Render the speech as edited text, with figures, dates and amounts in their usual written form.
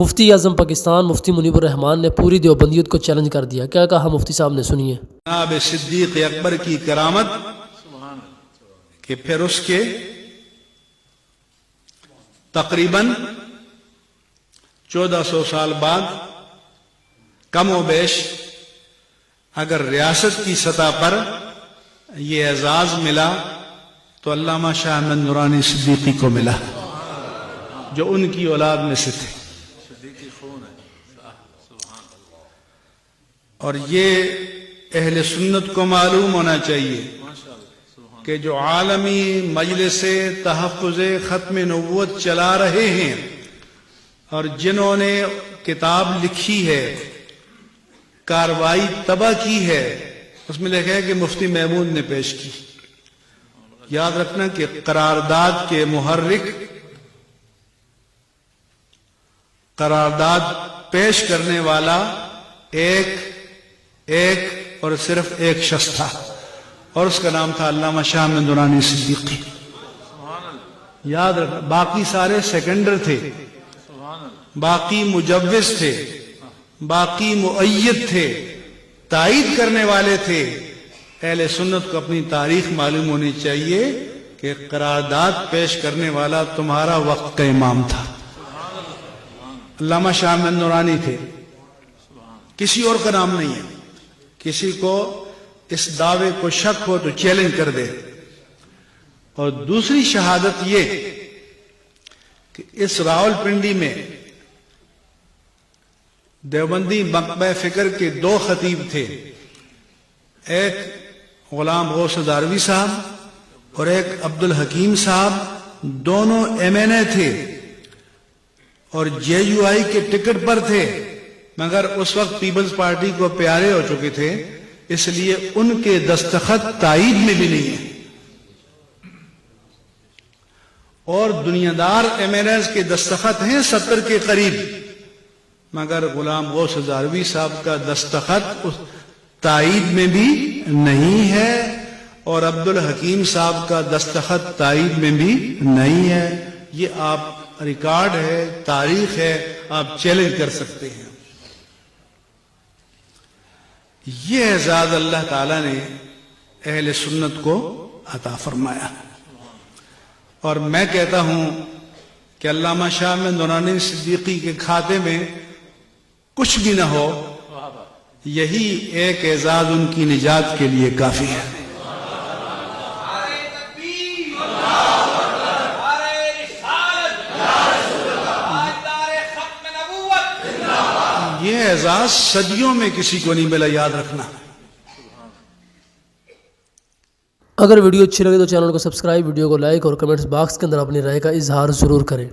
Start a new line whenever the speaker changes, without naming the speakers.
مفتی اعظم پاکستان مفتی منیب الرحمان نے پوری دیوبندیت کو چیلنج کر دیا. کیا کہا مفتی صاحب نے؟ سنیے.
جناب صدیق اکبر کی کرامت کہ پھر اس کے تقریباً 1400 سال بعد کم و بیش اگر ریاست کی سطح پر یہ اعزاز ملا تو علامہ شاہ احمد نورانی صدیقی کو ملا جو ان کی اولاد میں سے تھے. اور یہ اہل سنت کو معلوم ہونا چاہیے کہ جو عالمی مجلس تحفظ ختم نبوت چلا رہے ہیں اور جنہوں نے کتاب لکھی ہے، کاروائی تباہ کی ہے، اس میں لکھا ہے کہ مفتی محمود نے پیش کی. یاد رکھنا کہ قرارداد کے محرک، قرارداد پیش کرنے والا ایک اور صرف ایک شخص تھا اور اس کا نام تھا علامہ شاہ احمد نورانی صدیقی. یاد رکھنا، باقی سارے سیکنڈر تھے، باقی مجوز تھے، باقی مؤید تھے، تائید کرنے والے تھے. اہل سنت کو اپنی تاریخ معلوم ہونی چاہیے کہ قرارداد پیش کرنے والا تمہارا وقت کا امام تھا، علامہ شاہ احمد نورانی تھے، کسی اور کا نام نہیں ہے. کسی کو اس دعوے کو شک ہو تو چیلنج کر دے. اور دوسری شہادت یہ کہ اس راول پنڈی میں دیوبندی مکتبہ فکر کے 2 خطیب تھے، ایک غلام غوث ہزاروی صاحب اور ایک عبد الحکیم صاحب. دونوں MNA تھے اور JUI کے ٹکٹ پر تھے، مگر اس وقت پیپلز پارٹی کو پیارے ہو چکے تھے، اس لیے ان کے دستخط تائید میں بھی نہیں ہے. اور دنیا دار MNAs کے دستخط ہیں 70 کے قریب، مگر غلام غوث ہزاروی صاحب کا دستخط تائید میں بھی نہیں ہے اور عبد الحکیم صاحب کا دستخط تائید میں بھی نہیں ہے. یہ آپ ریکارڈ ہے، تاریخ ہے، آپ چیلنج کر سکتے ہیں. یہ اعزاز اللہ تعالیٰ نے اہل سنت کو عطا فرمایا. اور میں کہتا ہوں کہ علامہ شاہ احمد نورانی صدیقی کے کھاتے میں کچھ بھی نہ ہو، یہی ایک اعزاز ان کی نجات کے لیے کافی ہے. یہ اعزاز صدیوں میں کسی کو نہیں ملا، یاد رکھنا.
اگر ویڈیو اچھی لگے تو چینل کو سبسکرائب، ویڈیو کو لائک اور کمنٹس باکس کے اندر اپنی رائے کا اظہار ضرور کریں.